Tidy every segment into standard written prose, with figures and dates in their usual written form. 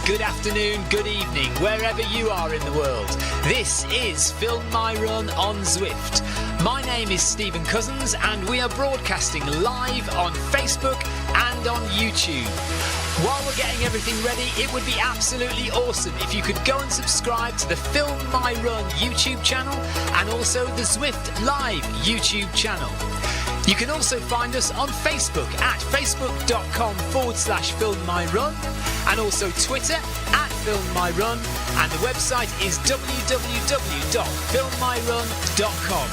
good afternoon, good evening, wherever you are in the world. This is Film My Run on Zwift. My name is Stephen Cousins and we are broadcasting live on Facebook and on YouTube. While we're getting everything ready, it would be absolutely awesome if you could go and subscribe to the Film My Run YouTube channel and also the Zwift Live YouTube channel. You can also find us on Facebook at facebook.com/filmmyrun and also Twitter at filmmyrun, and the website is www.filmmyrun.com.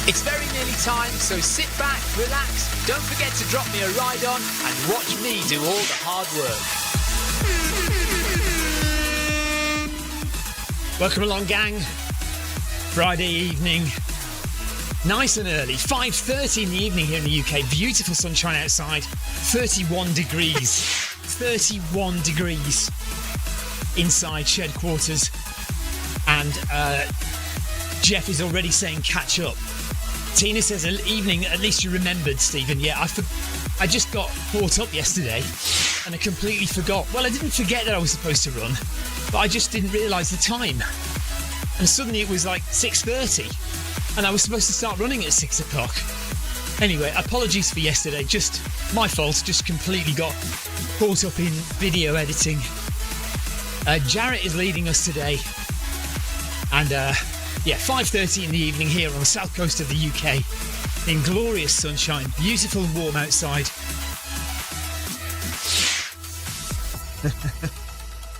It's very nearly time, so sit back, relax, don't forget to drop me a ride on and watch me do all the hard work. Welcome along, gang. Friday evening. Nice and early, 5:30 in the evening here in the UK. Beautiful sunshine outside, 31 degrees. 31 degrees inside shed quarters. And Jeff is already saying catch up. Tina says, evening, at least you remembered, Stephen. Yeah, I just got caught up yesterday and I completely forgot. Well, I didn't forget that I was supposed to run, but I just didn't realise the time. And suddenly it was like 6:30. And I was supposed to start running at 6 o'clock. Anyway, apologies for yesterday. Just my fault. Just completely got caught up in video editing. Jarrett is leading us today. And 5:30 in the evening here on the south coast of the UK. In glorious sunshine. Beautiful and warm outside.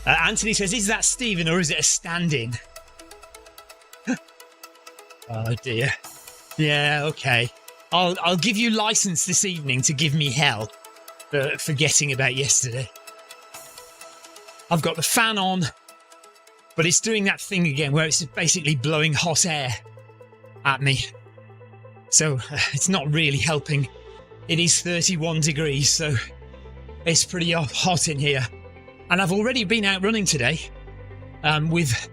Anthony says, is that Stephen or is it a stand-in? Oh dear. Yeah, okay. I'll give you license this evening to give me hell for forgetting about yesterday. I've got the fan on, but it's doing that thing again where it's basically blowing hot air at me. So it's not really helping. It is 31 degrees, so it's pretty hot in here. And I've already been out running today with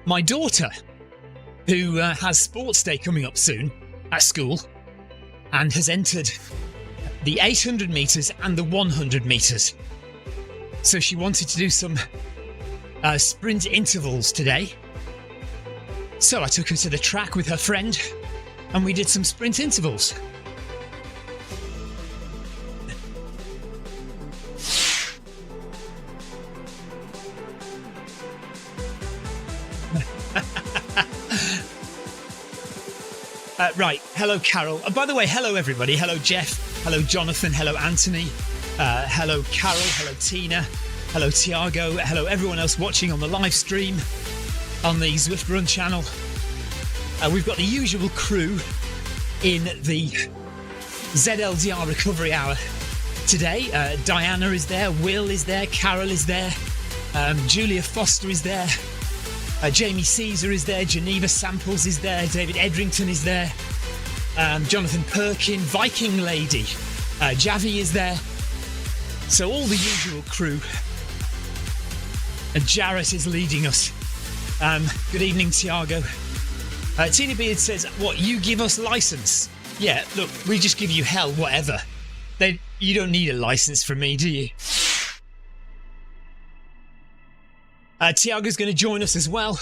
my daughter, who has sports day coming up soon at school and has entered the 800 metres and the 100 metres. So she wanted to do some sprint intervals today. So I took her to the track with her friend and we did some sprint intervals. Right, hello Carol. By the way, hello everybody. Hello Jeff. Hello Jonathan. Hello Anthony. Hello Carol. Hello Tina. Hello Tiago. Hello everyone else watching on the live stream on the Zwift Run channel. We've got the usual crew in the ZLDR recovery hour today. Diana is there. Will is there. Carol is there. Julia Foster is there. Jamie Caesar is there, Geneva Samples is there, David Edrington is there, Jonathan Perkin, Viking Lady, Javi is there. So all the usual crew. And Jarrett is leading us. Good evening, Tiago. Tina Beard says, what, you give us license? Yeah, look, we just give you hell, whatever. You don't need a license from me, do you? Tiago's going to join us as well.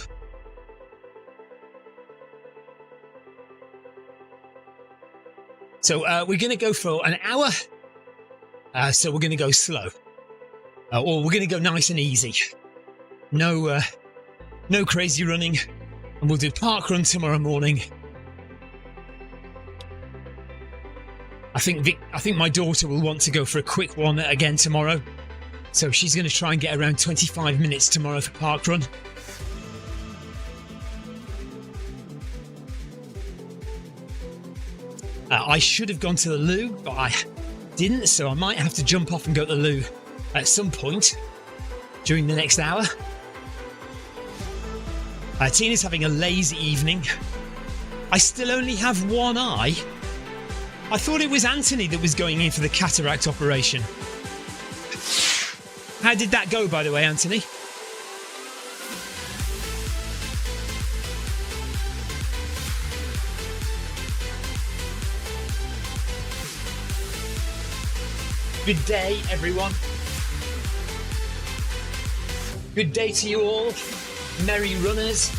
So we're going to go for an hour. So we're going to go slow. Or we're going to go nice and easy. No crazy running. And we'll do park run tomorrow morning. I think my daughter will want to go for a quick one again tomorrow. So she's going to try and get around 25 minutes tomorrow for park run. I should have gone to the loo, but I didn't, so I might have to jump off and go to the loo at some point during the next hour. Tina's having a lazy evening. I still only have one eye. I thought it was Anthony that was going in for the cataract operation. How did that go, by the way, Anthony? Good day, everyone. Good day to you all. Merry runners.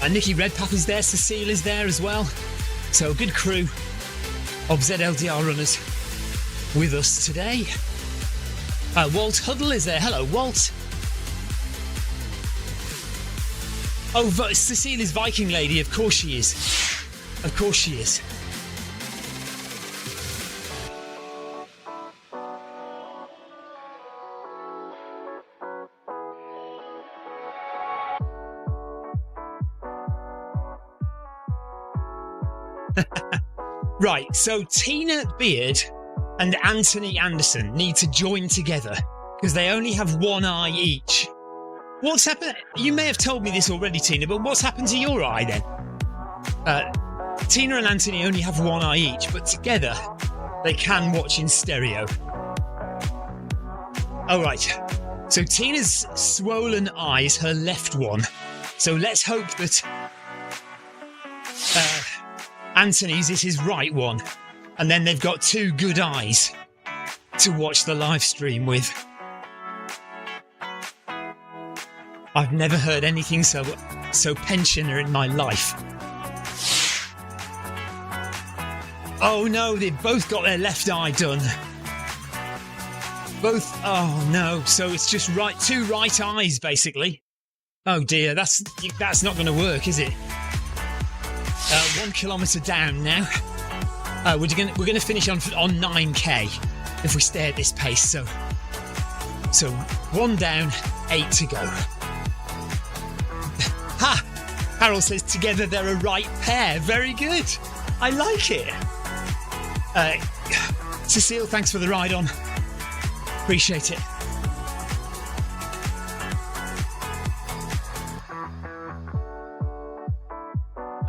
And Nikki Redpath is there, Cecile is there as well. So a good crew of ZLDR runners with us today. Walt Huddle is there. Hello, Walt. Oh, Cecile is Viking Lady. Of course she is. Of course she is. Right, so Tina Beard and Anthony Anderson need to join together because they only have one eye each. What's happened? You may have told me this already, Tina, but what's happened to your eye then? Tina and Anthony only have one eye each, but together they can watch in stereo. Oh, right. So Tina's swollen eye is her left one. So let's hope that Anthony's is his right one. And then they've got two good eyes to watch the live stream with. I've never heard anything so pensioner in my life. Oh no, they've both got their left eye done. Both, oh no, so it's just two right eyes basically. Oh dear, that's not going to work, is it? 1 kilometre down now. We're going to finish on 9k if we stay at this pace. So 1 down, 8 to go. Ha! Harold says together they're a right pair. Very good. I like it. Cecile, thanks for the ride on. Appreciate it.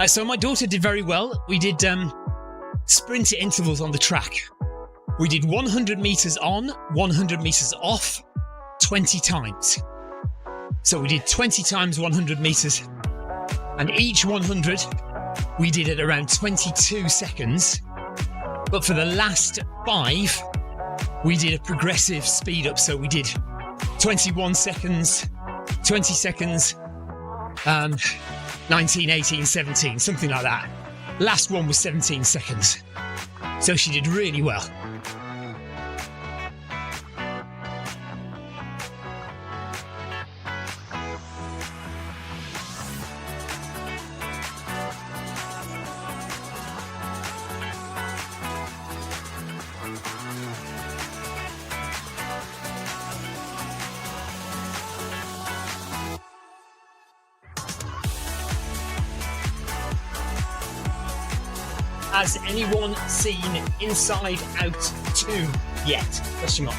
So my daughter did very well. We did sprint intervals on the track. We did 100 metres on, 100 metres off, 20 times. So we did 20 times 100 metres. And each 100 we did at around 22 seconds. But for the last 5, we did a progressive speed up. So we did 21 seconds, 20 seconds, 19, 18, 17, something like that. Last one was 17 seconds. So she did really well. Has anyone seen Inside Out 2 yet? Question mark.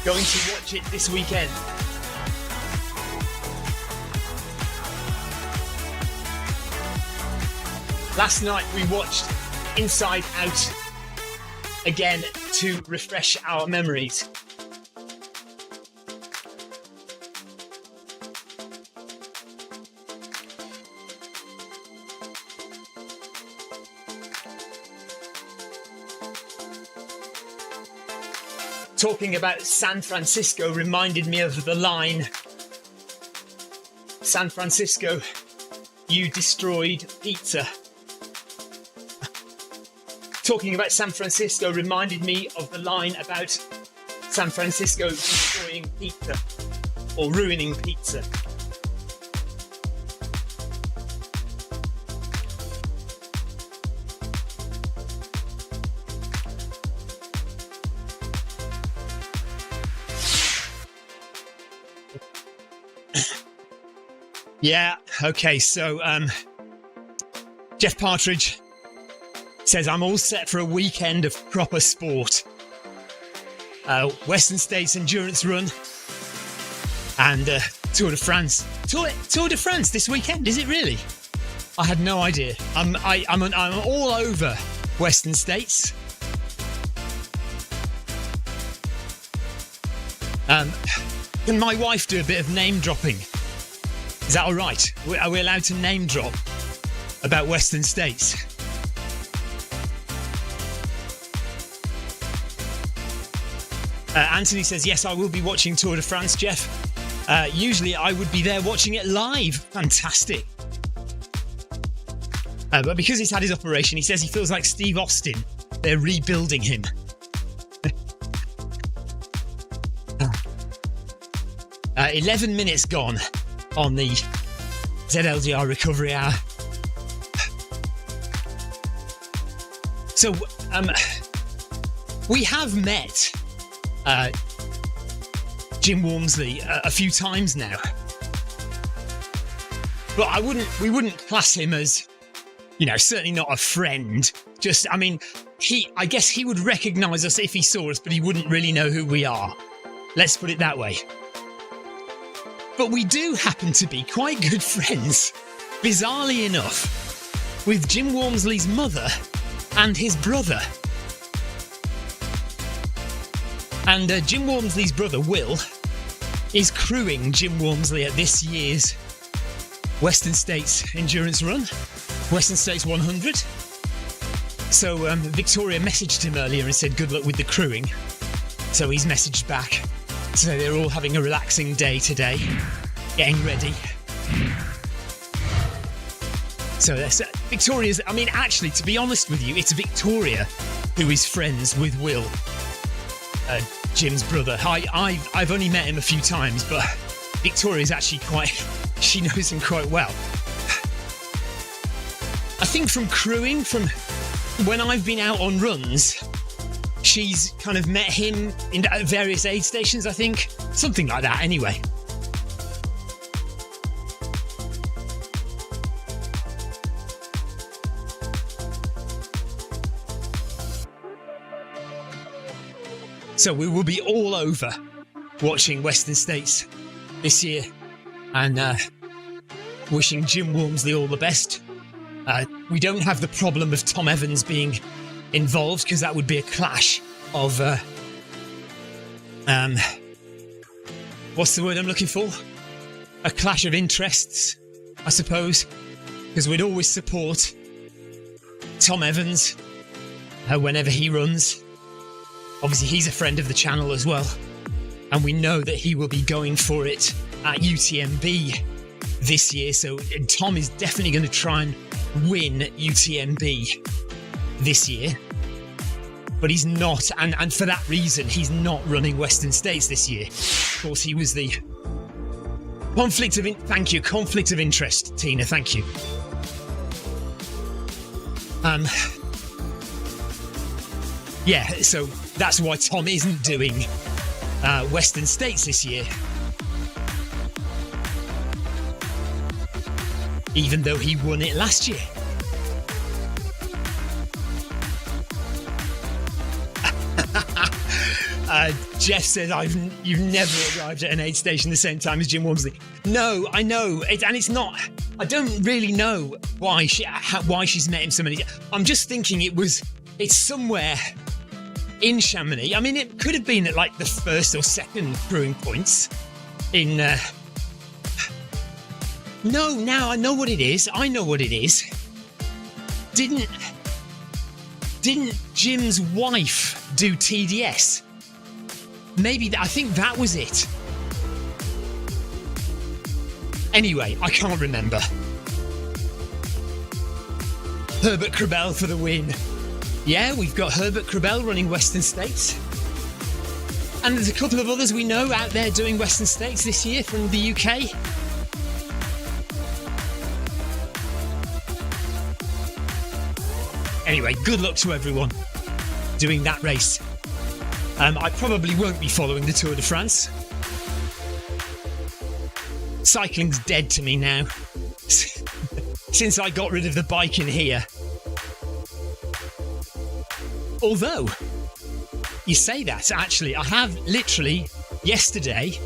Going to watch it this weekend. Last night we watched Inside Out again to refresh our memories. Talking about San Francisco reminded me of the line, San Francisco, you destroyed pizza. Talking about San Francisco reminded me of the line about San Francisco destroying pizza or ruining pizza. Yeah, okay, so Jeff Partridge says, I'm all set for a weekend of proper sport. Western States Endurance Run And Tour de France. Tour de France this weekend, is it really? I had no idea. I'm all over Western States. Can my wife do a bit of name dropping? Is that all right? Are we allowed to name drop about Western States? Anthony says, yes, I will be watching Tour de France, Jeff. Usually I would be there watching it live. Fantastic. But because he's had his operation, he says he feels like Steve Austin. They're rebuilding him. 11 minutes gone on the ZLDR recovery hour. So, we have met Jim Walmsley a few times now, but we wouldn't class him as, certainly not a friend. Just, I guess he would recognise us if he saw us, but he wouldn't really know who we are. Let's put it that way. But we do happen to be quite good friends, bizarrely enough, with Jim Walmsley's mother and his brother. And Jim Walmsley's brother, Will, is crewing Jim Walmsley at this year's Western States Endurance Run, Western States 100. So Victoria messaged him earlier and said good luck with the crewing. So he's messaged back. So they're all having a relaxing day today, getting ready. So that's Victoria's. Actually, to be honest with you, it's Victoria who is friends with Will, Jim's brother. I've only met him a few times, but Victoria's actually she knows him quite well. I think from crewing, from when I've been out on runs, she's kind of met him at various aid stations, I think. Something like that, anyway. So we will be all over watching Western States this year and wishing Jim Walmsley all the best. We don't have the problem of Tom Evans being involved because that would be a clash of what's the word I'm looking for? A clash of interests, I suppose, because we'd always support Tom Evans whenever he runs. Obviously he's a friend of the channel as well, and we know that he will be going for it at UTMB this year, so Tom is definitely going to try and win UTMB this year. But he's not, and for that reason, he's not running Western States this year. Of course, he was the conflict of interest, Tina, thank you. Yeah, so that's why Tom isn't doing Western States this year. Even though he won it last year. Jeff says you've never arrived at an aid station the same time as Jim Walmsley. No, I know, it's not. I don't really know why she's met him so many. I'm just thinking it's somewhere in Chamonix. It could have been at like the first or second crewing points in. No, now I know what it is. Didn't Jim's wife do TDS? Maybe I think that was it. Anyway, I can't remember. Herbert Krabell for the win. Yeah, we've got Herbert Krabell running Western States. And there's a couple of others we know out there doing Western States this year from the UK. Anyway, good luck to everyone doing that race. I probably won't be following the Tour de France. Cycling's dead to me now. Since I got rid of the bike in here. Although, you say that, actually, I have literally, yesterday,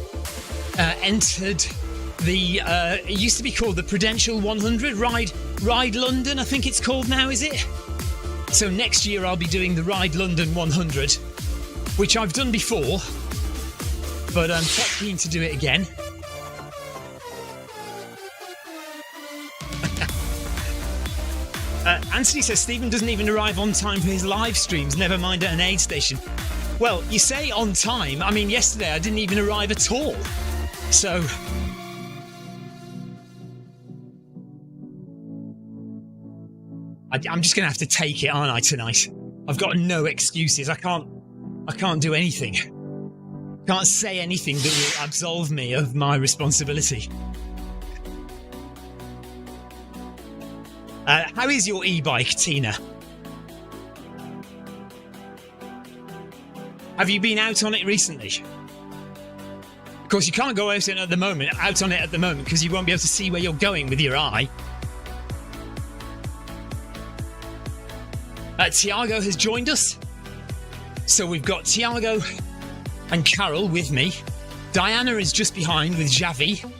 entered the, it used to be called the Prudential 100, Ride London, I think it's called now, is it? So next year I'll be doing the Ride London 100, which I've done before, but I'm quite keen to do it again. Anthony says Stephen doesn't even arrive on time for his live streams, never mind at an aid station. Well, you say on time. I mean, yesterday I didn't even arrive at all. So... I'm just going to have to take it, aren't I, tonight? I've got no excuses. I can't do anything. Can't say anything that will absolve me of my responsibility. How is your e-bike, Tina? Have you been out on it recently? Of course, you can't go out on it at the moment because you won't be able to see where you're going with your eye. Tiago has joined us. So we've got Tiago and Carol with me. Diana is just behind with Javi.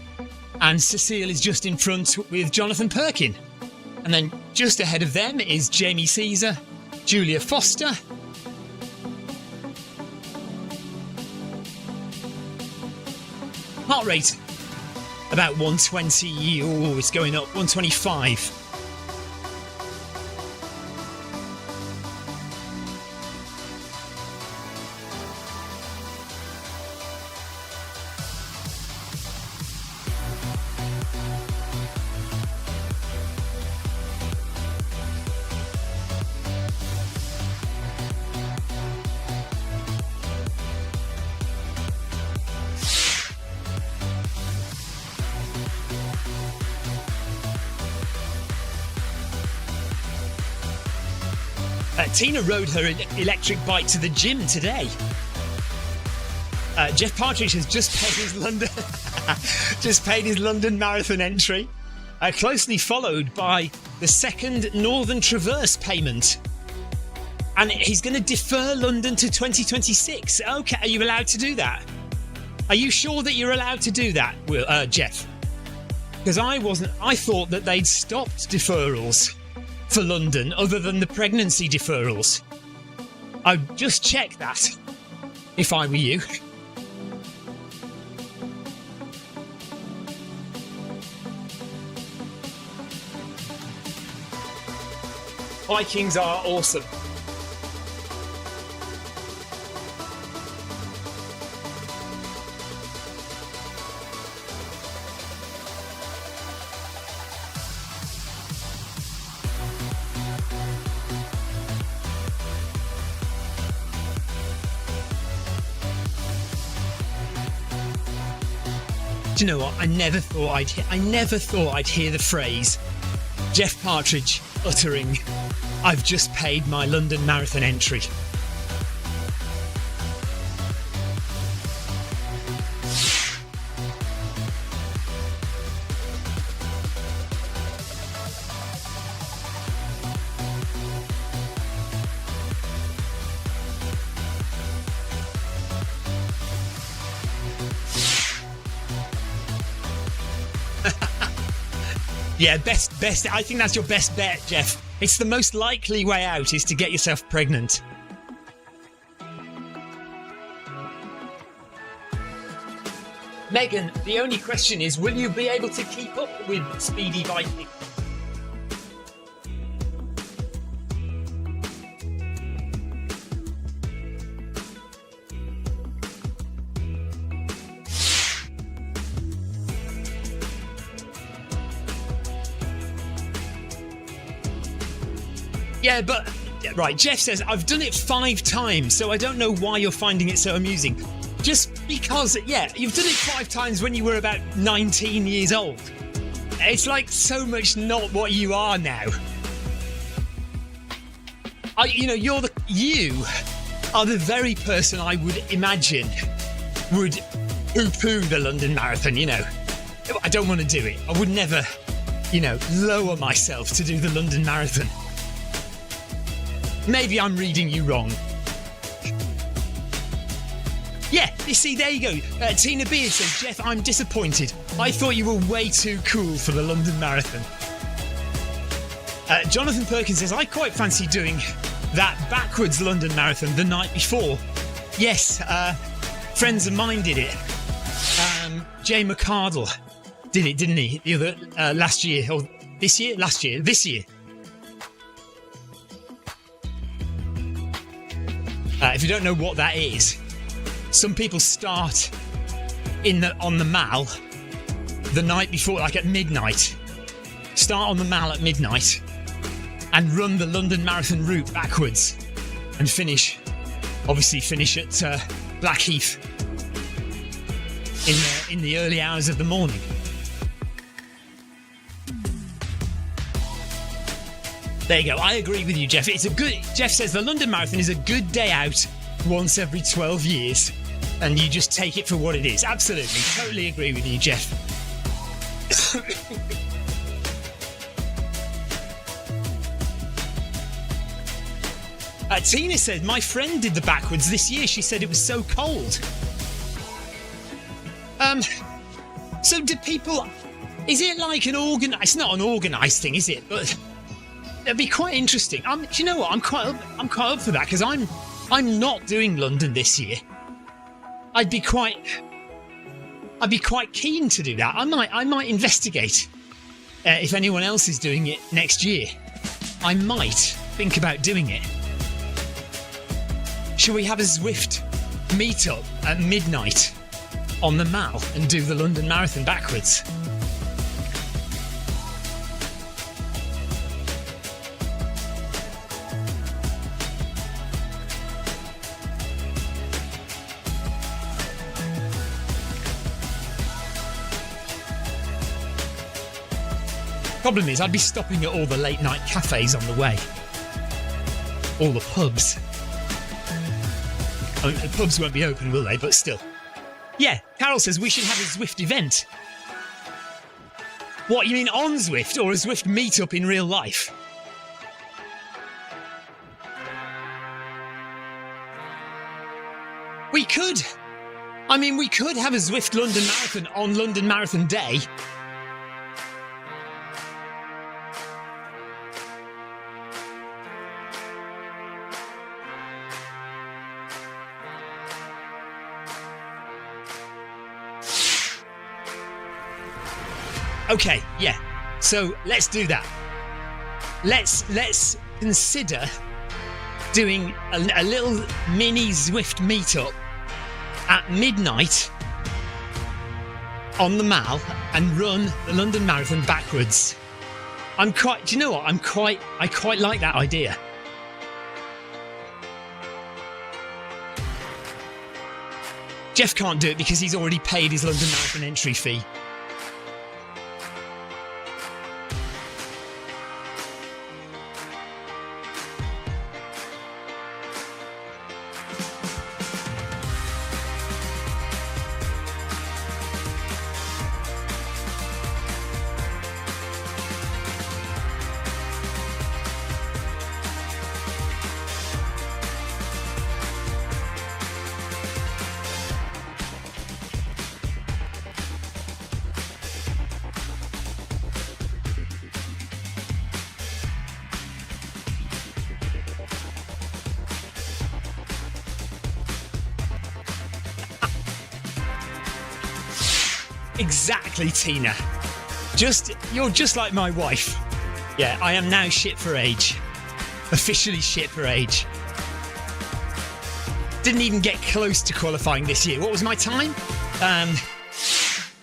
And Cecile is just in front with Jonathan Perkin. And then just ahead of them is Jamie Caesar, Julia Foster. Heart rate, about 120. Oh, it's going up, 125. Tina rode her electric bike to the gym today. Jeff Partridge has just paid his London Marathon entry, closely followed by the second Northern Traverse payment. And he's going to defer London to 2026. Okay, are you allowed to do that? Are you sure that you're allowed to do that, Jeff? Because I wasn't. I thought that they'd stopped deferrals for London other than the pregnancy deferrals. I'd just check that if I were you. Vikings are awesome. Do you know what? I never thought I'd hear the phrase Jeff Partridge uttering, "I've just paid my London Marathon entry." Yeah, best. I think that's your best bet, Jeff. It's the most likely way out is to get yourself pregnant. Megan, the only question is, will you be able to keep up with speedy biking? Yeah, but... Right, Jeff says, I've done it 5 times, so I don't know why you're finding it so amusing. Just because, yeah, you've done it 5 times when you were about 19 years old. It's like so much not what you are now. You are the very person I would imagine would poo-poo the London Marathon, you know. I don't want to do it. I would never, lower myself to do the London Marathon. Maybe I'm reading you wrong. Yeah, You see, there you go. Tina Beard says, Jeff, I'm disappointed. I thought you were way too cool for the London Marathon. Jonathan Perkins says, I quite fancy doing that backwards London Marathon the night before. Yes, friends of mine did it. Jay McCardle did it, didn't he? The other last year or this year? Last year, this year. If you don't know what that is, some people start on the Mall the night before, like at midnight. Start on the Mall at midnight and run the London Marathon route backwards and finish at Blackheath in the early hours of the morning. There you go. I agree with you, Jeff. Jeff says the London Marathon is a good day out once every 12 years, and you just take it for what it is. Absolutely. Totally agree with you, Jeff. Tina said, my friend did the backwards this year. She said it was so cold. So do people... Is it like it's not an organised thing, is it? But it'd be quite interesting. Do you know what? I'm quite up for that, because I'm not doing London this year. I'd be quite keen to do that. I might investigate if anyone else is doing it next year. I might think about doing it. Shall we have a Zwift meet-up at midnight on the Mall and do the London Marathon backwards? Problem is, I'd be stopping at all the late night cafes on the way. All the pubs. I mean, the pubs won't be open, will they? But still. Yeah, Carol says we should have a Zwift event. What, you mean on Zwift, or a Zwift meet-up in real life? We could. I mean, we could have a Zwift London Marathon on London Marathon Day. Okay, yeah. So let's do that. Let's consider doing a little mini Zwift meetup at midnight on the Mall and run the London Marathon backwards. Do you know what? I quite like that idea. Jeff can't do it because he's already paid his London Marathon entry fee. Exactly, Tina. You're just like my wife. Yeah, I am now shit for age. Officially shit for age. Didn't even get close to qualifying this year. What was my time?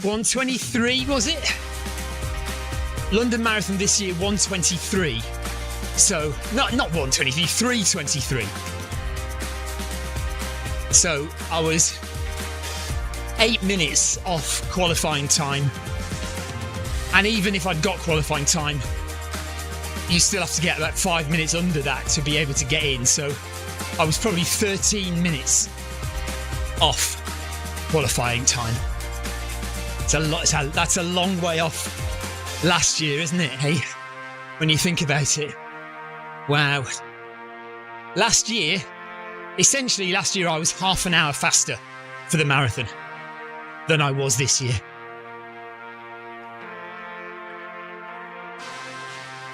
1:23, was it? London Marathon this year, 1:23. So, not 1:23, 3:23. So, I was 8 minutes off qualifying time, and even if I'd got qualifying time, you still have to get about 5 minutes under that to be able to get in. So I was probably 13 minutes off qualifying time. It's a lot. That's a long way off last year, isn't it? Hey, when you think about it. Wow. Last year I was half an hour faster for the marathon than I was this year.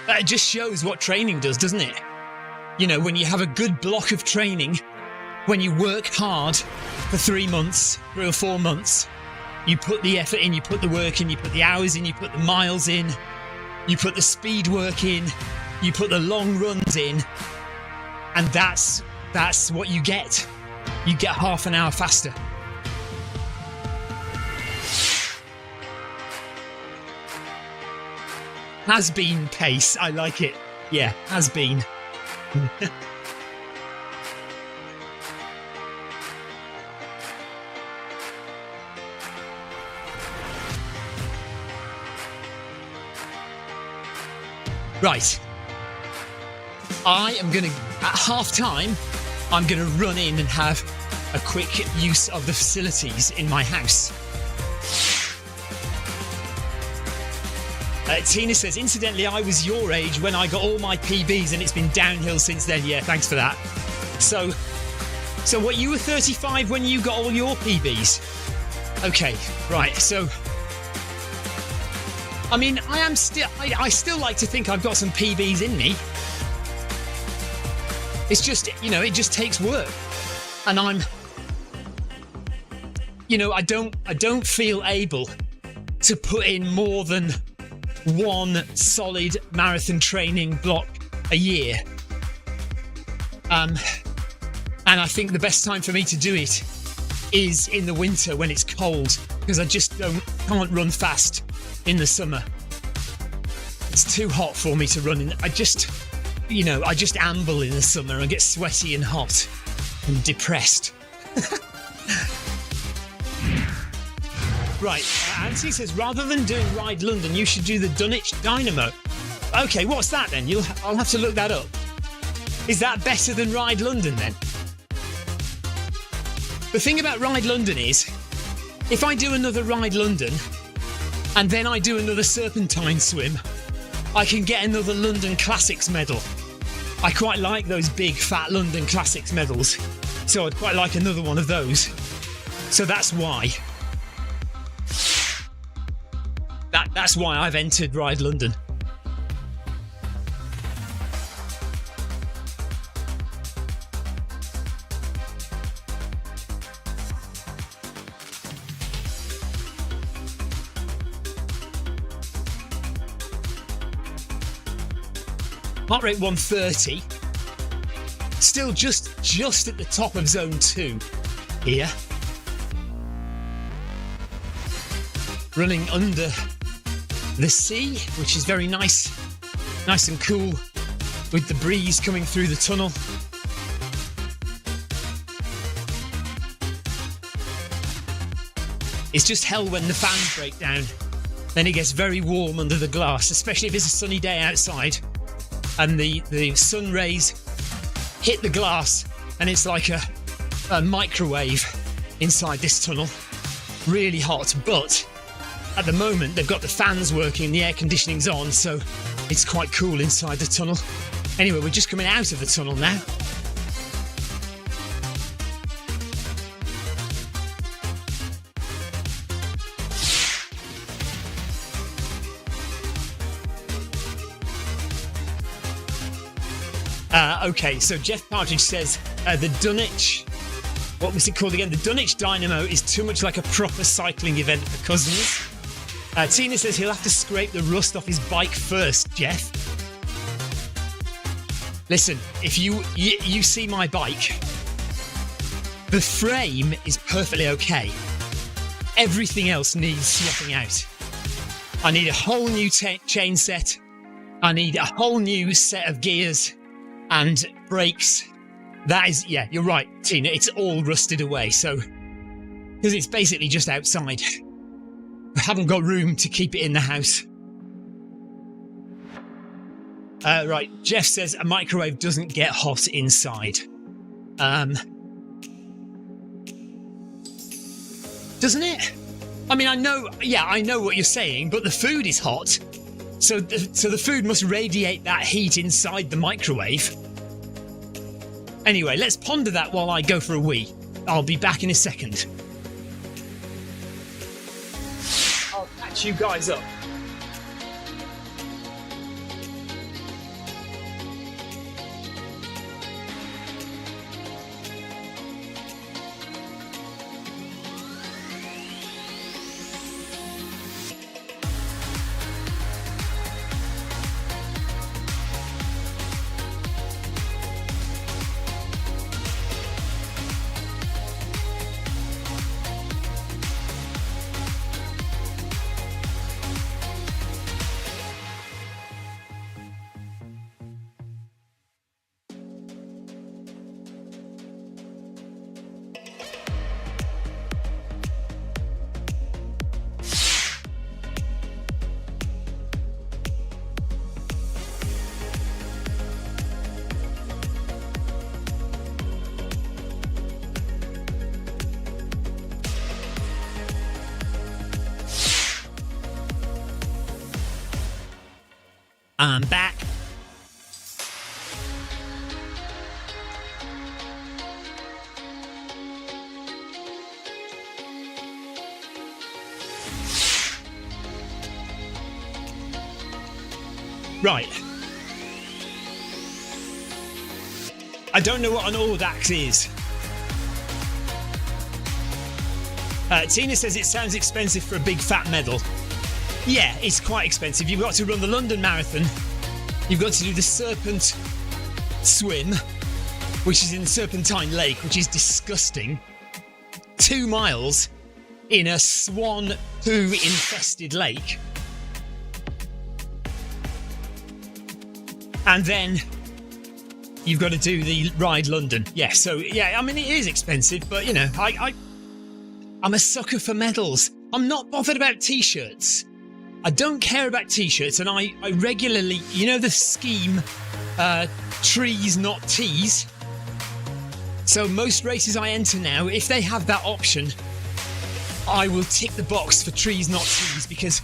That just shows what training does, doesn't it? You know, when you have a good block of training, when you work hard for 3 months, 3 or 4 months, you put the effort in, you put the work in, you put the hours in, you put the miles in, you put the speed work in, you put the long runs in, and that's what you get. You get half an hour faster. Has been pace. I like it. Yeah, has been. Right. I am going to, at half time, I'm going to run in and have a quick use of the facilities in my house. Tina says, incidentally, I was your age when I got all my PBs and it's been downhill since then. Yeah, thanks for that. So what, you were 35 when you got all your PBs? Okay, right. So, I mean, I still like to think I've got some PBs in me. It's just, you know, it just takes work. And I don't feel able to put in more than one solid marathon training block a year. And I think the best time for me to do it is in the winter when it's cold, because I just can't run fast in the summer. It's too hot for me to run in. I just amble in the summer and get sweaty and hot and depressed. Right, Anthony says, rather than doing Ride London, you should do the Dunwich Dynamo. Okay, what's that then? I'll have to look that up. Is that better than Ride London then? The thing about Ride London is, if I do another Ride London and then I do another Serpentine swim, I can get another London Classics medal. I quite like those big fat London Classics medals, so I'd quite like another one of those. So that's why. That's why I've entered Ride London. Heart rate 130. Still just at the top of zone 2 here. Running under the sea, which is very nice and cool with the breeze coming through the tunnel. It's just hell when the fans break down. Then it gets very warm under the glass, especially if it's a sunny day outside and the sun rays hit the glass and it's like a microwave inside this tunnel. Really hot, but at the moment they've got the fans working, the air conditioning's on, so it's quite cool inside the tunnel. Anyway, we're just coming out of the tunnel now. Okay, so Jeff Partridge says the Dunwich, what was it called again? The Dunwich Dynamo is too much like a proper cycling event for cousins. Tina says he'll have to scrape the rust off his bike first, Jeff. Listen, if you see my bike, the frame is perfectly okay. Everything else needs swapping out. I need a whole new chain set. I need a whole new set of gears and brakes. That is, yeah, you're right, Tina. It's all rusted away. So, because it's basically just outside. I haven't got room to keep it in the house. Right, Jeff says a microwave doesn't get hot inside. Doesn't it? I mean, I know what you're saying, but the food is hot. So the food must radiate that heat inside the microwave. Anyway, let's ponder that while I go for a wee. I'll be back in a second. I'll catch you guys up. I'm back. Right. I don't know what an audax is. Tina says it sounds expensive for a big fat medal. Yeah, it's quite expensive. You've got to run the London Marathon. You've got to do the Serpent Swim, which is in Serpentine Lake, which is disgusting. 2 miles in a swan poo-infested lake. And then you've got to do the Ride London. Yeah, so, yeah, I mean, it is expensive, but, you know, I'm a sucker for medals. I'm not bothered about T-shirts. I don't care about T-shirts, and I regularly, you know the scheme, trees not tees? So most races I enter now, if they have that option, I will tick the box for trees not tees, because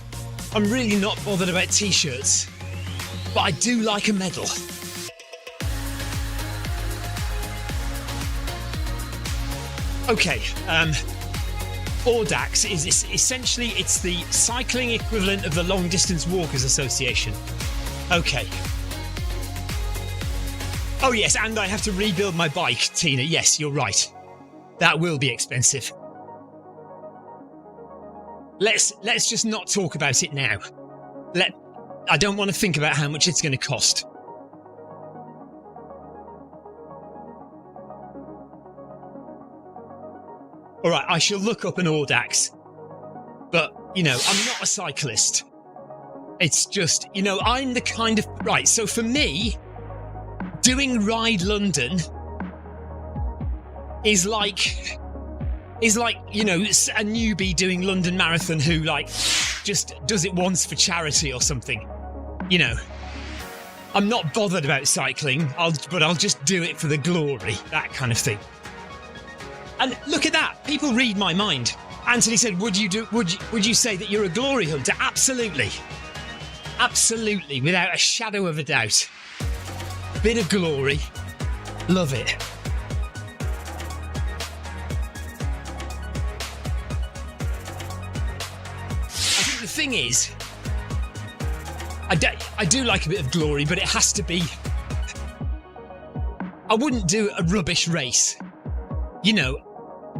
I'm really not bothered about T-shirts. But I do like a medal. Okay, Audax is essentially, it's the cycling equivalent of the Long Distance Walkers Association. Okay. Oh yes, and I have to rebuild my bike, Tina. Yes, you're right. That will be expensive. Let's just not talk about it now. I don't want to think about how much it's going to cost. All right, I shall look up an Audax. But, you know, I'm not a cyclist. It's just, you know, I'm the kind of... Right, so for me, doing Ride London is like, you know, a newbie doing London Marathon who, like, just does it once for charity or something. You know, I'm not bothered about cycling, but I'll just do it for the glory, that kind of thing. And look at that, people read my mind. Anthony said, would you say that you're a glory hunter? Absolutely. Absolutely, without a shadow of a doubt. A bit of glory. Love it. I think the thing is, I do like a bit of glory, but it has to be... I wouldn't do a rubbish race. You know,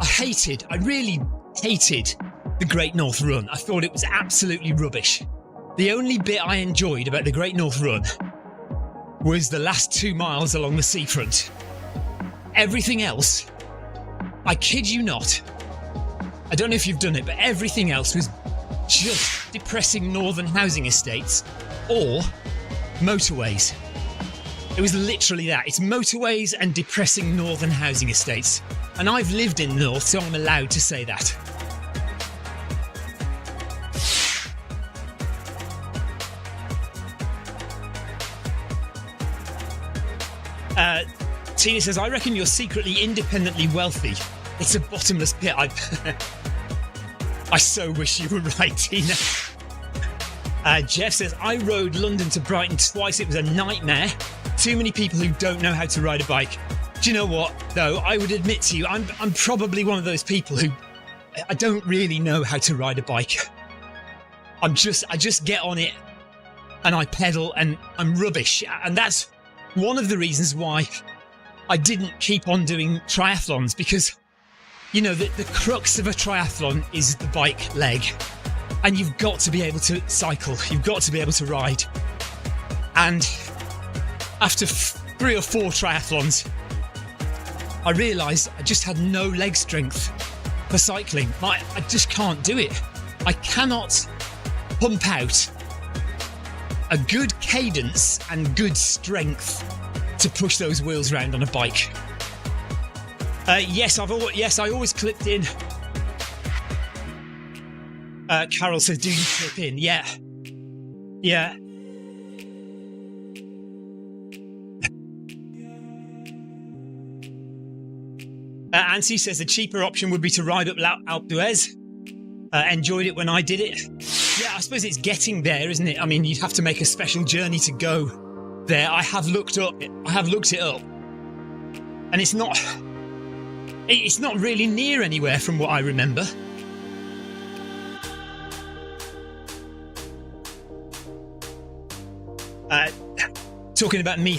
I really hated the Great North Run. I thought it was absolutely rubbish. The only bit I enjoyed about the Great North Run was the last 2 miles along the seafront. Everything else, I kid you not, I don't know if you've done it, but everything else was just depressing northern housing estates or motorways. It was literally that. It's motorways and depressing northern housing estates. And I've lived in the north, so I'm allowed to say that. Tina says, I reckon you're secretly independently wealthy. It's a bottomless pit. I so wish you were right, Tina. Jeff says, I rode London to Brighton twice. It was a nightmare. Too many people who don't know how to ride a bike. Do you know what, though? I would admit to you, I'm probably one of those people who I don't really know how to ride a bike. I just get on it and I pedal and I'm rubbish. And that's one of the reasons why I didn't keep on doing triathlons, because, you know, the crux of a triathlon is the bike leg. And you've got to be able to cycle. You've got to be able to ride. And after 3 or 4 triathlons, I realised I just had no leg strength for cycling. I just can't do it. I cannot pump out a good cadence and good strength to push those wheels around on a bike. Yes, I always clipped in. Carol says, do you clip in? Yeah. Ansi says the cheaper option would be to ride up Alpe d'Huez. Enjoyed it when I did it. Yeah, I suppose it's getting there, isn't it? I mean, you'd have to make a special journey to go there. I have looked it up, and it's not really near anywhere from what I remember. Talking about me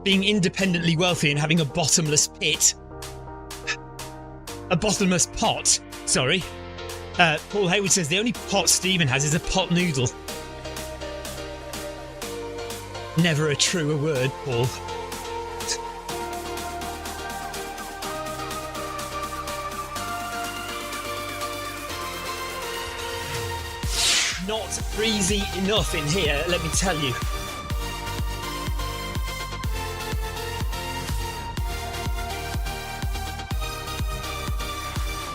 being independently wealthy and having a bottomless pit. A bottomless pot, sorry. Paul Hayward says the only pot Stephen has is a pot noodle. Never a truer word, Paul. Not breezy enough in here, let me tell you.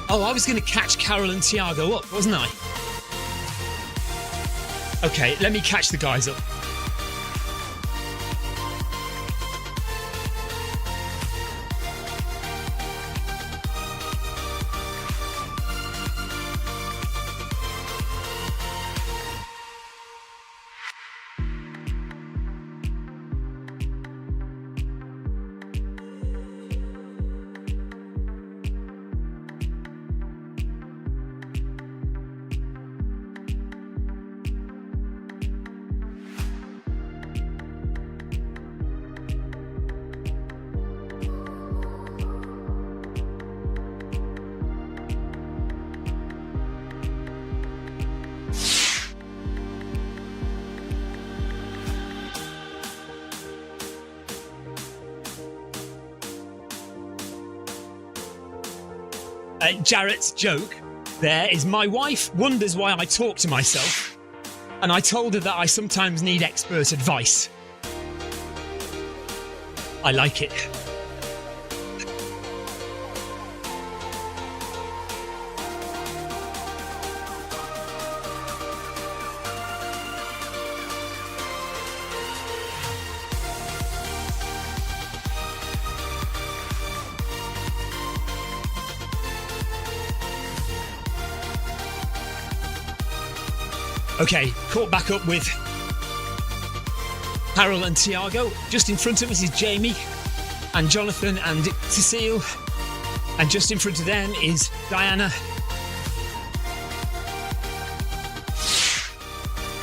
Oh, I was going to catch Carol and Tiago up, wasn't I? Okay, let me catch the guys up. Jarrett's joke there is my wife wonders why I talk to myself, and I told her that I sometimes need expert advice. I like it. Okay, caught back up with Carol and Tiago. Just in front of us is Jamie and Jonathan and Cecile. And just in front of them is Diana.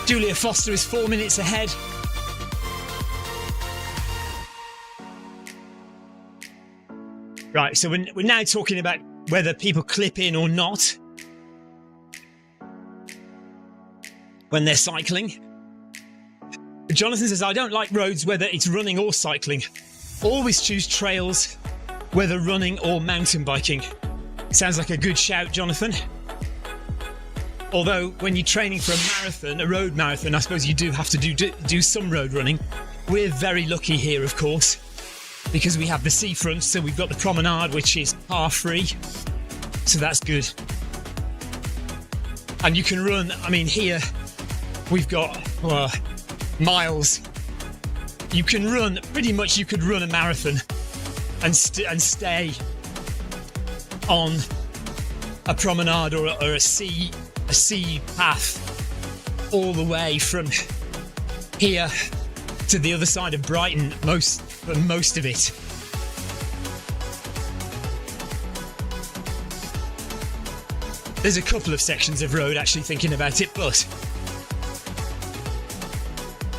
Julia Foster is 4 minutes ahead. Right, so we're now talking about whether people clip in or not when they're cycling. Jonathan says, I don't like roads whether it's running or cycling. Always choose trails whether running or mountain biking. Sounds like a good shout, Jonathan. Although when you're training for a marathon, a road marathon, I suppose you do have to do some road running. We're very lucky here, of course, because we have the seafront, so we've got the promenade, which is car free. So that's good. And you can run, I mean, here we've got miles. You can run, pretty much you could run a marathon and stay on a promenade or a sea path all the way from here to the other side of Brighton for most of it. There's a couple of sections of road actually thinking about it, but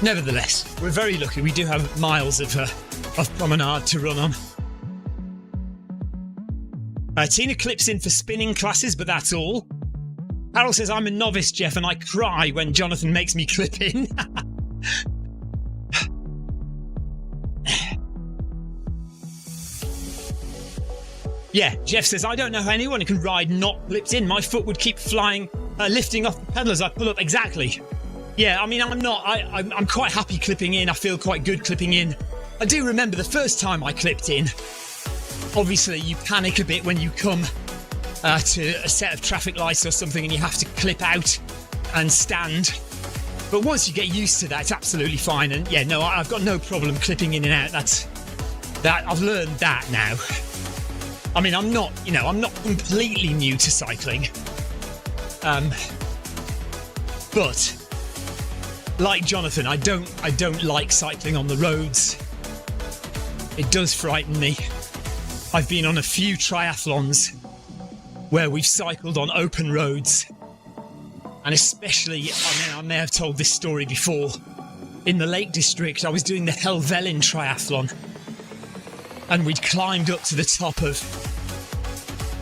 nevertheless, we're very lucky. We do have miles of promenade to run on. Tina clips in for spinning classes, but that's all. Harold says, I'm a novice, Jeff, and I cry when Jonathan makes me clip in. Yeah, Jeff says, I don't know how anyone can ride not clipped in. My foot would keep flying, lifting off the pedal as I pull up. Exactly. Yeah, I mean, I'm quite happy clipping in. I feel quite good clipping in. I do remember the first time I clipped in. Obviously, you panic a bit when you come to a set of traffic lights or something and you have to clip out and stand. But once you get used to that, it's absolutely fine. And yeah, no, I've got no problem clipping in and out. I've learned that now. I mean, I'm not completely new to cycling. But like Jonathan, I don't like cycling on the roads. It does frighten me. I've been on a few triathlons where we've cycled on open roads. And especially, I may have told this story before, in the Lake District, I was doing the Helvellyn triathlon. And we'd climbed up to the top of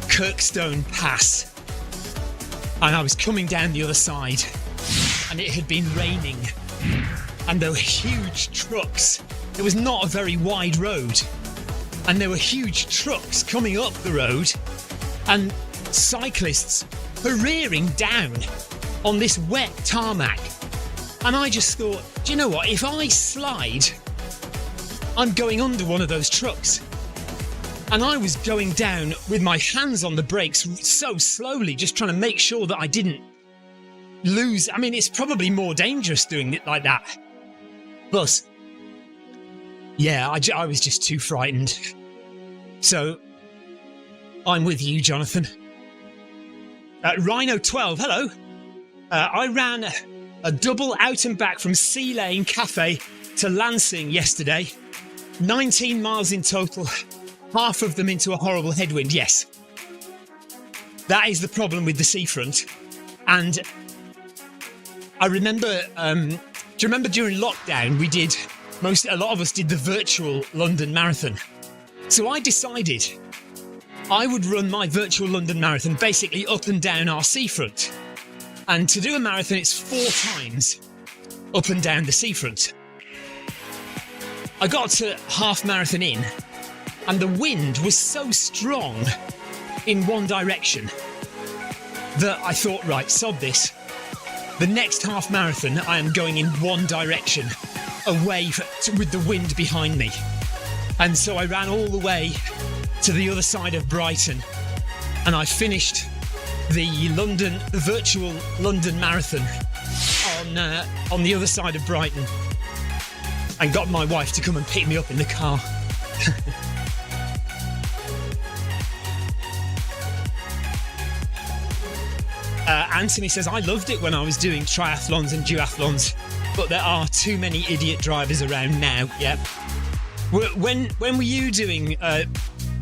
Kirkstone Pass. And I was coming down the other side. And it had been raining. And there were huge trucks. It was not a very wide road. And there were huge trucks coming up the road. And cyclists careering down on this wet tarmac. And I just thought, do you know what? If I slide, I'm going under one of those trucks. And I was going down with my hands on the brakes so slowly, just trying to make sure that I didn't lose. I mean, it's probably more dangerous doing it like that. But yeah, I was just too frightened. So I'm with you, Jonathan. Rhino12, hello. I ran a double out and back from Sea Lane Cafe to Lansing yesterday. 19 miles in total, half of them into a horrible headwind, yes. That is the problem with the seafront. And I remember, do you remember during lockdown a lot of us did the virtual London Marathon. So I decided I would run my virtual London Marathon basically up and down our seafront. And to do a marathon, it's 4 times up and down the seafront. I got to half marathon in, and the wind was so strong in one direction that I thought, right, sod this. The next half marathon, I am going in one direction, away with the wind behind me. And so I ran all the way to the other side of Brighton, and I finished the virtual London Marathon on the other side of Brighton, and got my wife to come and pick me up in the car. Anthony says, I loved it when I was doing triathlons and duathlons, but there are too many idiot drivers around now. Yep. When were you doing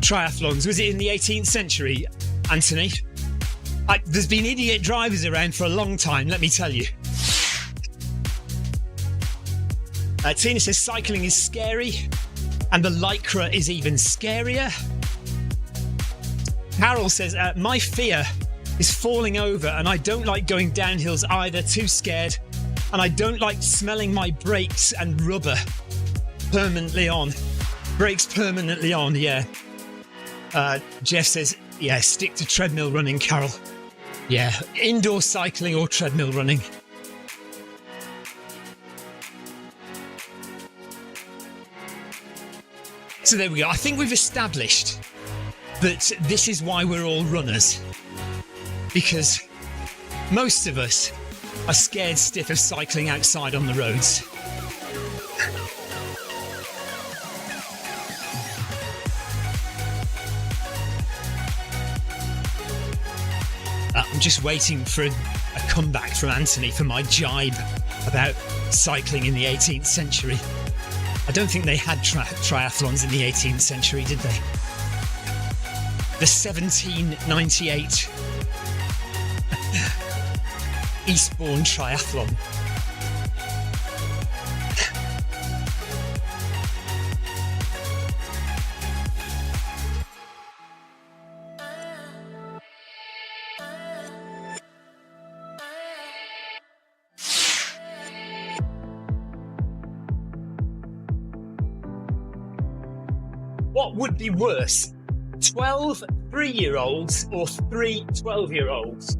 triathlons? Was it in the 18th century, Anthony? There's been idiot drivers around for a long time, let me tell you. Tina says cycling is scary and the Lycra is even scarier. Carol says, my fear is falling over and I don't like going down hills either, too scared. And I don't like smelling my brakes and rubber permanently on. Brakes permanently on, yeah. Jeff says, yeah, stick to treadmill running, Carol. Yeah, indoor cycling or treadmill running. So there we go. I think we've established that this is why we're all runners. Because most of us are scared stiff of cycling outside on the roads. I'm just waiting for a comeback from Anthony for my jibe about cycling in the 18th century. I don't think they had triathlons in the 18th century, did they? The 1798 Eastbourne Triathlon. What would be worse, 12 3-year-olds or 3 12-year-olds?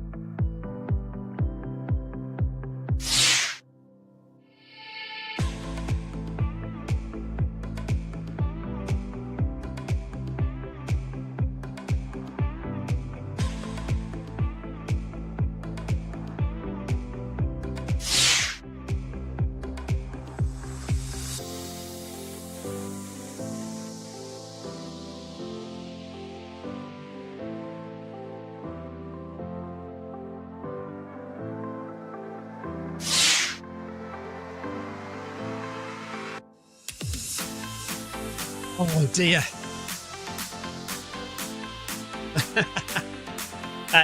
Oh dear.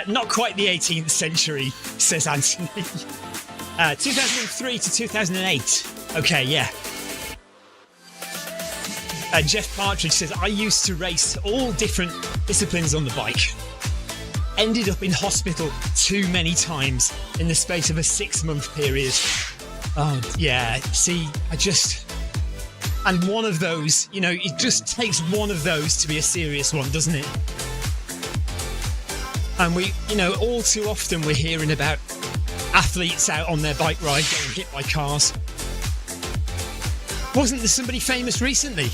Not quite the 18th century, says Anthony. 2003 to 2008. Okay, yeah. Jeff Partridge says, I used to race all different disciplines on the bike. Ended up in hospital too many times in the space of a 6-month period. Oh, yeah. See, and one of those, you know, it just takes one of those to be a serious one, doesn't it? And we, you know, all too often we're hearing about athletes out on their bike ride getting hit by cars. Wasn't there somebody famous recently?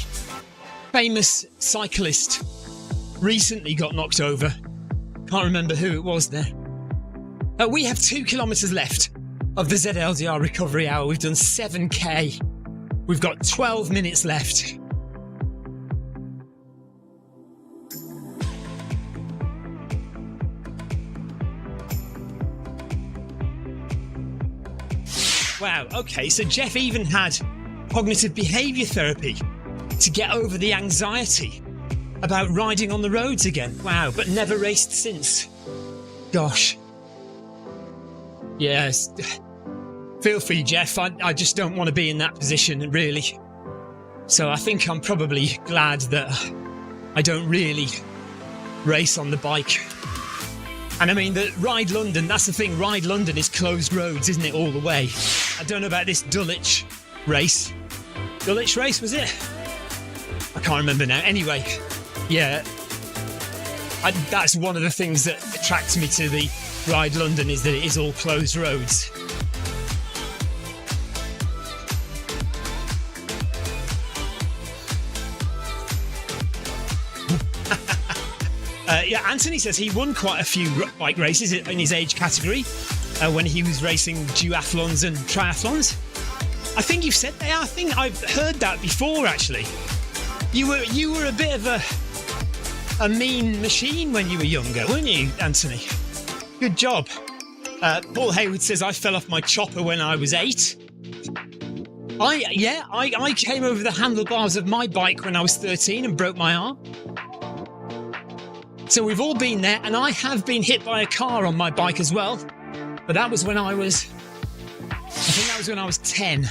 Famous cyclist recently got knocked over. Can't remember who it was there. We have 2 kilometres left of the ZLDR recovery hour. We've done 7k. We've got 12 minutes left. Wow, okay, so Jeff even had cognitive behaviour therapy to get over the anxiety about riding on the roads again. Wow, but never raced since. Gosh. Yes. Feel for you, Jeff. I just don't want to be in that position, really. So I think I'm probably glad that I don't really race on the bike. And I mean, the Ride London, that's the thing. Ride London is closed roads, isn't it, all the way? I don't know about this Dulwich race. Dulwich race, was it? I can't remember now. Anyway, yeah. That's one of the things that attracts me to the Ride London, is that it is all closed roads. Yeah, Anthony says he won quite a few bike races in his age category when he was racing duathlons and triathlons. I think you've said that. I think I've heard that before, actually. You were a bit of a mean machine when you were younger, weren't you, Anthony? Good job. Paul Hayward says, I fell off my chopper when I was 8. I came over the handlebars of my bike when I was 13 and broke my arm. So we've all been there, and I have been hit by a car on my bike as well. But that was when I think that was when I was 10.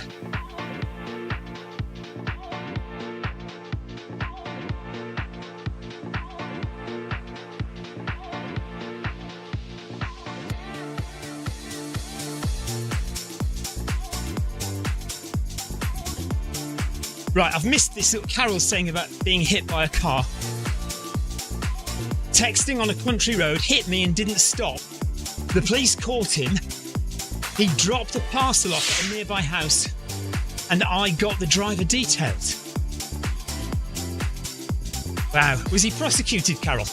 Right, I've missed this. Carol saying about being hit by a car. Texting on a country road, hit me and didn't stop. The police caught him. He dropped a parcel off at a nearby house, and I got the driver detailed. Wow. Was he prosecuted, Carol?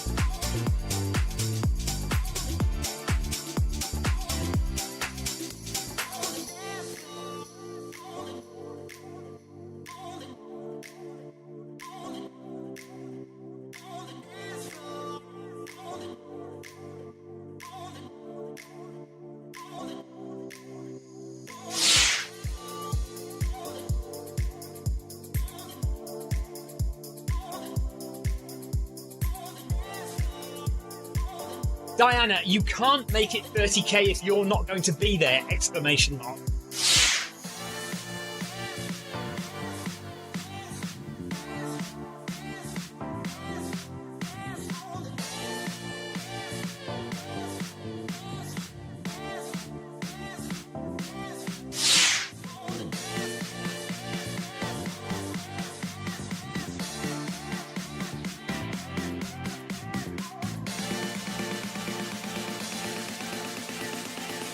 Diana, you can't make it 30k if you're not going to be there! Exclamation mark.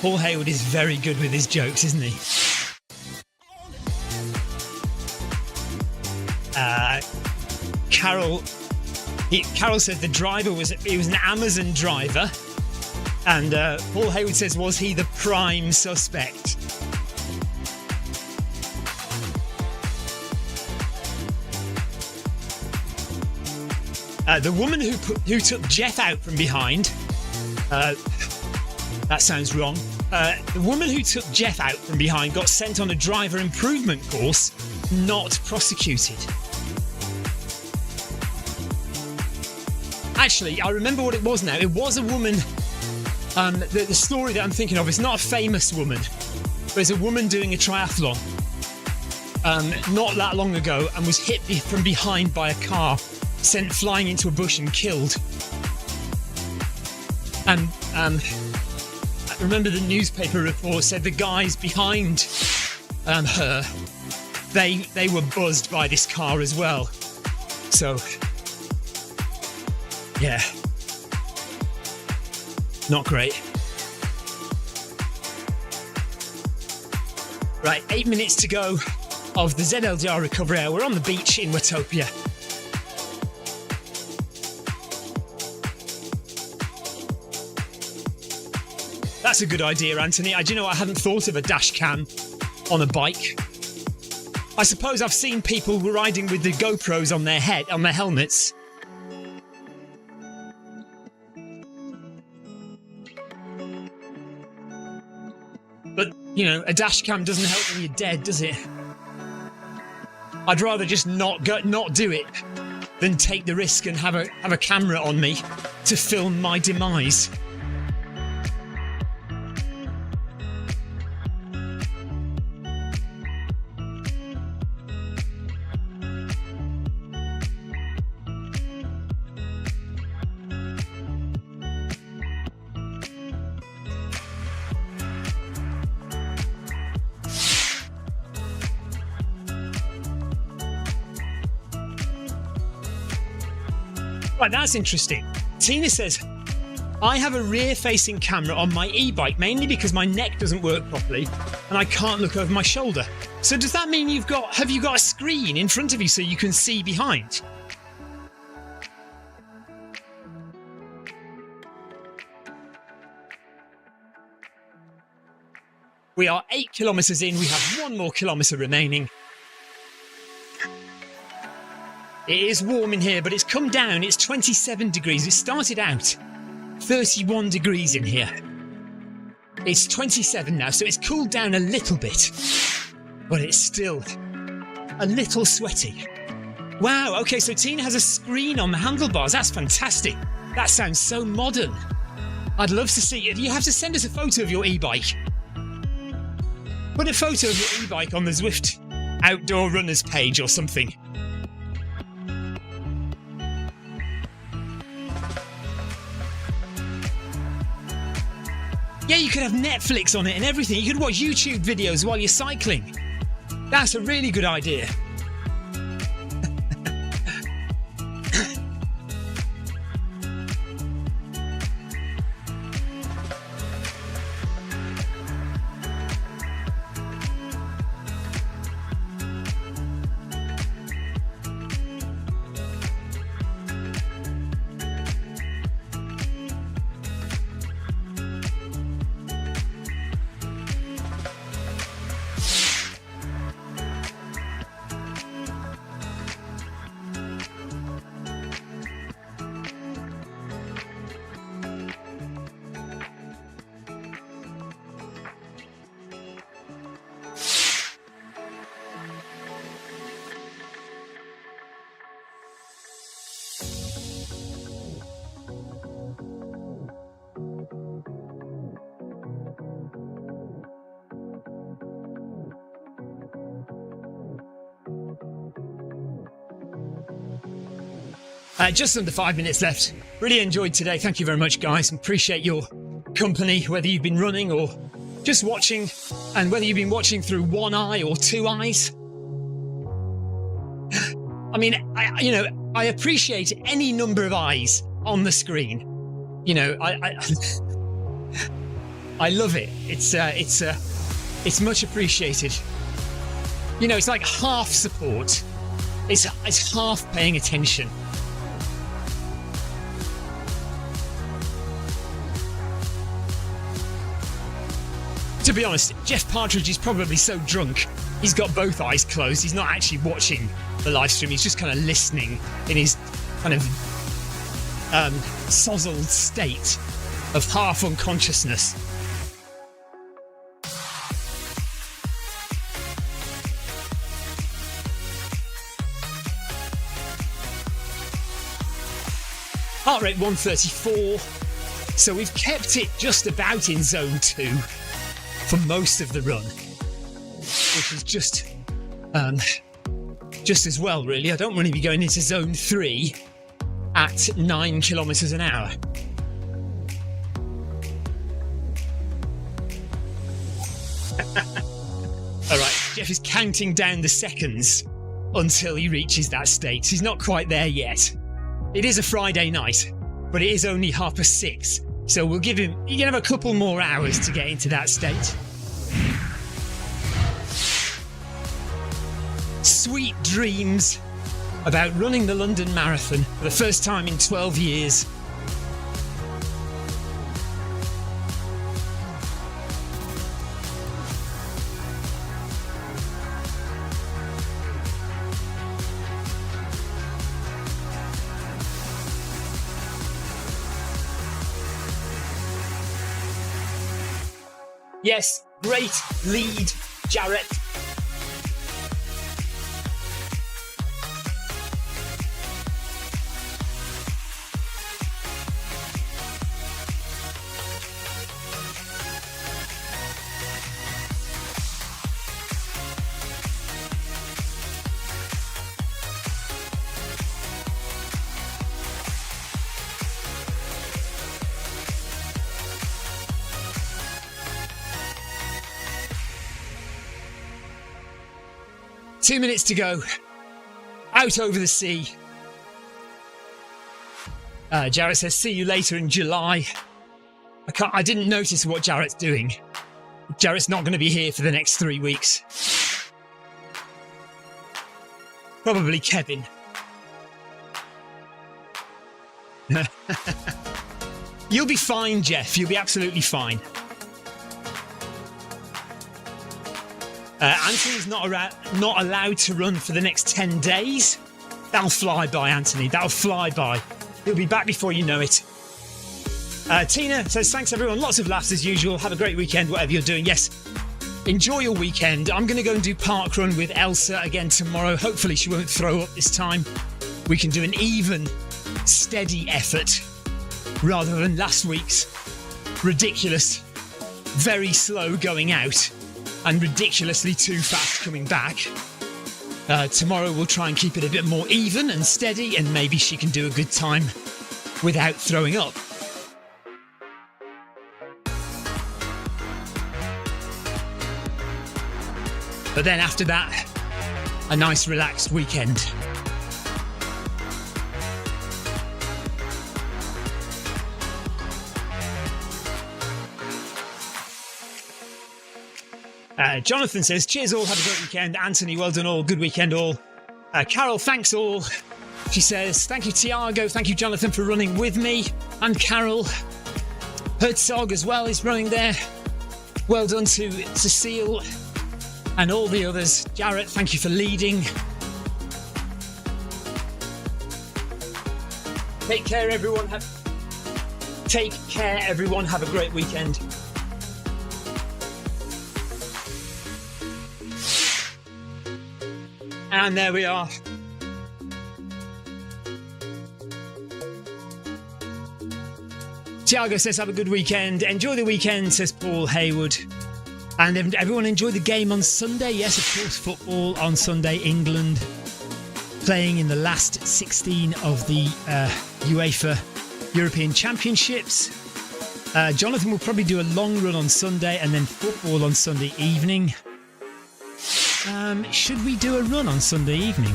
Paul Hayward is very good with his jokes, isn't he? Carol said the driver was an Amazon driver, and Paul Hayward says, was he the prime suspect? The woman who took Jeff out from behind. That sounds wrong. The woman who took Jeff out from behind got sent on a driver improvement course, not prosecuted. Actually, I remember what it was now. It was a woman. The story that I'm thinking of is not a famous woman, but it's a woman doing a triathlon not that long ago and was hit from behind by a car, sent flying into a bush and killed. And I remember the newspaper report said the guys behind her, they were buzzed by this car as well. So, yeah, not great. Right, 8 minutes to go of the ZLDR recovery hour. We're on the beach in Watopia. That's a good idea, Anthony. Do you know, I hadn't thought of a dash cam on a bike. I suppose I've seen people riding with the GoPros on their helmets. But, you know, a dash cam doesn't help when you're dead, does it? I'd rather just not do it than take the risk and have a camera on me to film my demise. Right, that's interesting. Tina says, I have a rear-facing camera on my e-bike, mainly because my neck doesn't work properly and I can't look over my shoulder. So does that mean have you got a screen in front of you so you can see behind? We are 8 kilometres in, we have 1 more kilometre remaining. It is warm in here, but it's come down. It's 27 degrees. It started out 31 degrees in here. It's 27 now, so it's cooled down a little bit, but it's still a little sweaty. Wow, okay, so Tina has a screen on the handlebars. That's fantastic. That sounds so modern. I'd love to see it. You have to send us a photo of your e-bike. Put a photo of your e-bike on the Zwift Outdoor Runners page or something. Yeah, you could have Netflix on it and everything. You could watch YouTube videos while you're cycling. That's a really good idea. Just under 5 minutes left. Really enjoyed today. Thank you very much, guys. Appreciate your company, whether you've been running or just watching, and whether you've been watching through one eye or two eyes. I mean, I appreciate any number of eyes on the screen. You know, I love it. It's much appreciated. You know, it's like half support. It's half paying attention. To be honest, Jeff Partridge is probably so drunk, he's got both eyes closed. He's not actually watching the live stream. He's just kind of listening in his kind of sozzled state of half unconsciousness. Heart rate 134. So we've kept it just about in zone 2 for most of the run, which is just as well, really. I don't want to be going into zone 3 at 9 kilometers an hour. All right, Jeff is counting down the seconds until he reaches that state. He's not quite there yet. It is a Friday night, but it is only 6:30. So we'll give him, you can have a couple more hours to get into that state. Sweet dreams about running the London Marathon for the first time in 12 years. Yes, great lead, Jarrett. Two minutes to go. Out over the sea. Jarrett says, see you later in July. I didn't notice what Jarrett's doing. Jarrett's not going to be here for the next 3 weeks. Probably Kevin. You'll be fine, Jeff. You'll be absolutely fine. Anthony's not allowed to run for the next 10 days. That'll fly by, Anthony. That'll fly by. He'll be back before you know it. Tina says, thanks everyone. Lots of laughs as usual. Have a great weekend, whatever you're doing. Yes, enjoy your weekend. I'm going to go and do park run with Elsa again tomorrow. Hopefully she won't throw up this time. We can do an even, steady effort rather than last week's ridiculous, very slow going out and ridiculously too fast coming back. Tomorrow we'll try and keep it a bit more even and steady, and maybe she can do a good time without throwing up. But then after that, a nice relaxed weekend. Jonathan says, cheers all, have a great weekend. Anthony, well done all, good weekend all. Carol, thanks all. She says, thank you Tiago, thank you Jonathan for running with me. And Carol. Herzog as well is running there. Well done to Cecile and all the others. Jarrett, thank you for leading. Take care everyone, have a great weekend. And there we are. Tiago says, have a good weekend. Enjoy the weekend, says Paul Haywood. And everyone enjoy the game on Sunday. Yes, of course, football on Sunday. England playing in the last 16 of the UEFA European Championships. Jonathan will probably do a long run on Sunday and then football on Sunday evening. Should we do a run on Sunday evening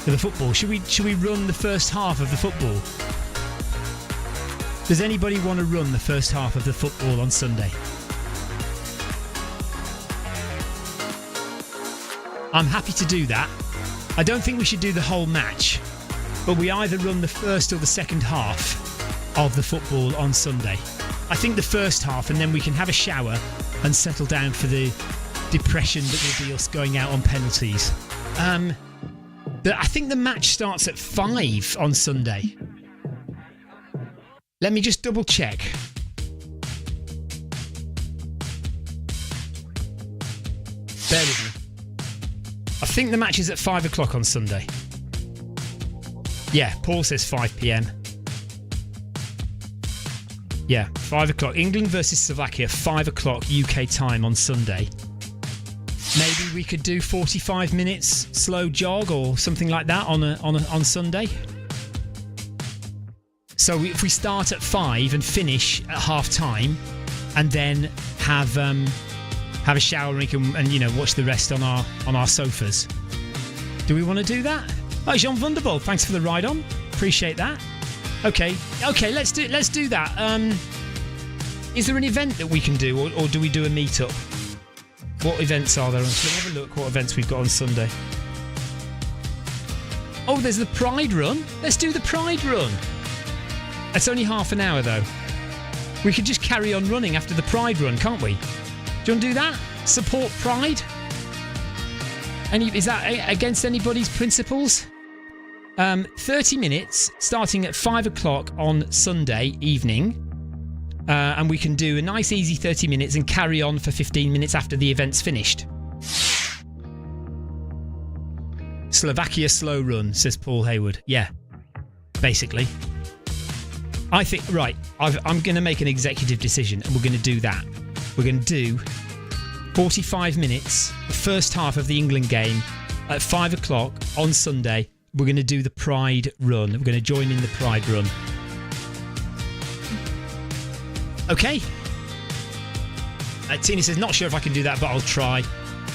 for the football? Should we run the first half of the football? Does anybody want to run the first half of the football on Sunday? I'm happy to do that. I don't think we should do the whole match, but we either run the first or the second half of the football on Sunday. I think the first half, and then we can have a shower and settle down for the depression that will be us going out on penalties. I think the match starts at 5 on Sunday. Let me just double check. Bear with me. I think the match is at 5 o'clock on Sunday. Yeah, Paul says 5 p.m. Yeah, 5 o'clock. England versus Slovakia, 5 o'clock UK time on Sunday. Maybe we could do 45 minutes slow jog or something like that on Sunday. So if we start at 5 and finish at half time, and then have a shower and watch the rest on our sofas. Do we want to do that? Oh, Jean Wunderbold, thanks for the ride on. Appreciate that. Okay, let's do that. Is there an event that we can do, or do we do a meet-up? What events are there? Let's have a look what events we've got on Sunday. Oh, there's the Pride Run. Let's do the Pride Run. It's only half an hour though. We could just carry on running after the Pride Run, can't we? Do you want to do that? Support Pride? Is that against anybody's principles? 30 minutes, starting at 5 o'clock on Sunday evening. And we can do a nice easy 30 minutes and carry on for 15 minutes after the event's finished. Slovakia slow run, says Paul Hayward. Yeah, basically. I think, right, I'm going to make an executive decision and we're going to do that. We're going to do 45 minutes, the first half of the England game at 5 o'clock on Sunday. We're going to do the Pride Run. We're going to join in the Pride Run. Okay. Tina says, not sure if I can do that, but I'll try.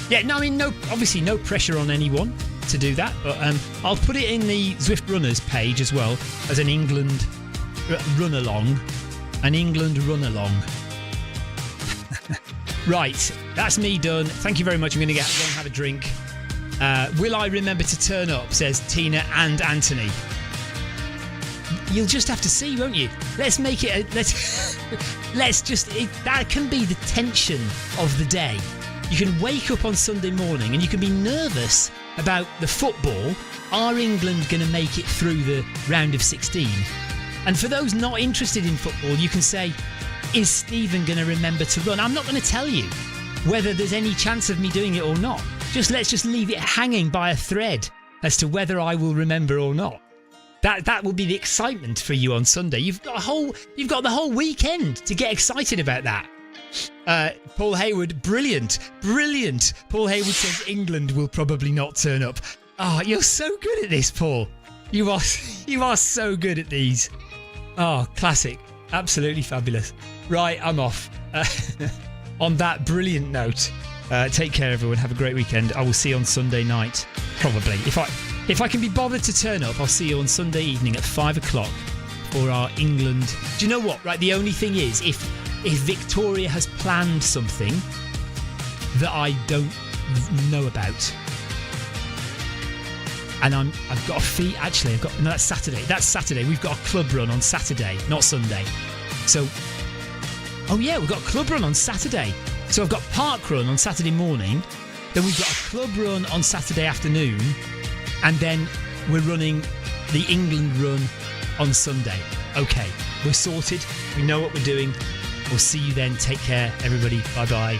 Yeah, no, I mean, obviously no pressure on anyone to do that, but I'll put it in the Zwift Runners page as well as an England run-along. An England run-along. Right, that's me done. Thank you very much. I'm going to go and have a drink. Will I remember to turn up, says Tina and Anthony. You'll just have to see, won't you? Let's make it that can be the tension of the day. You can wake up on Sunday morning and you can be nervous about the football. Are England going to make it through the round of 16? And for those not interested in football, you can say, is Stephen going to remember to run? I'm not going to tell you whether there's any chance of me doing it or not. Let's just leave it hanging by a thread as to whether I will remember or not. That will be the excitement for you on Sunday. You've got the whole weekend to get excited about that. Paul Hayward, brilliant. Paul Hayward says England will probably not turn up. Oh, you're so good at this, Paul. You are so good at these. Oh, classic. Absolutely fabulous. Right, I'm off. On that brilliant note, take care, everyone. Have a great weekend. I will see you on Sunday night, probably. If I can be bothered to turn up, I'll see you on Sunday evening at 5 o'clock for our England. Do you know what? Right, the only thing is, if Victoria has planned something that I don't know about, and I've got a fee. Actually, that's Saturday. That's Saturday. We've got a club run on Saturday, not Sunday. So, oh yeah, we've got a club run on Saturday. So I've got park run on Saturday morning. Then we've got a club run on Saturday afternoon. And then we're running the England run on Sunday. Okay, we're sorted. We know what we're doing. We'll see you then. Take care, everybody. Bye-bye.